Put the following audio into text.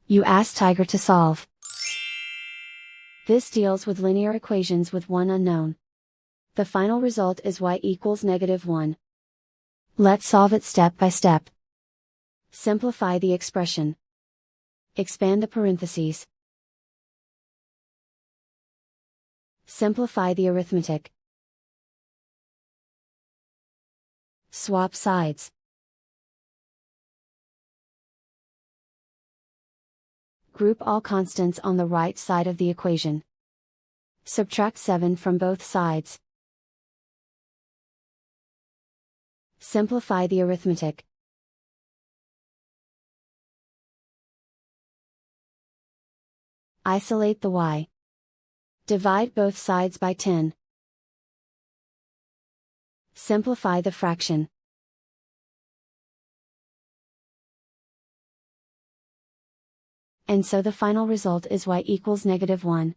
You ask Tiger to solve. This deals with linear equations with one unknown. The final result is y equals -1. Let's solve it step by step. Simplify the expression. Expand the parentheses. Simplify the arithmetic. Swap sides. Group all constants on the right side of the equation. Subtract 7 from both sides. Simplify the arithmetic. Isolate the y. Divide both sides by 10. Simplify the fraction. And so the final result is y equals -1.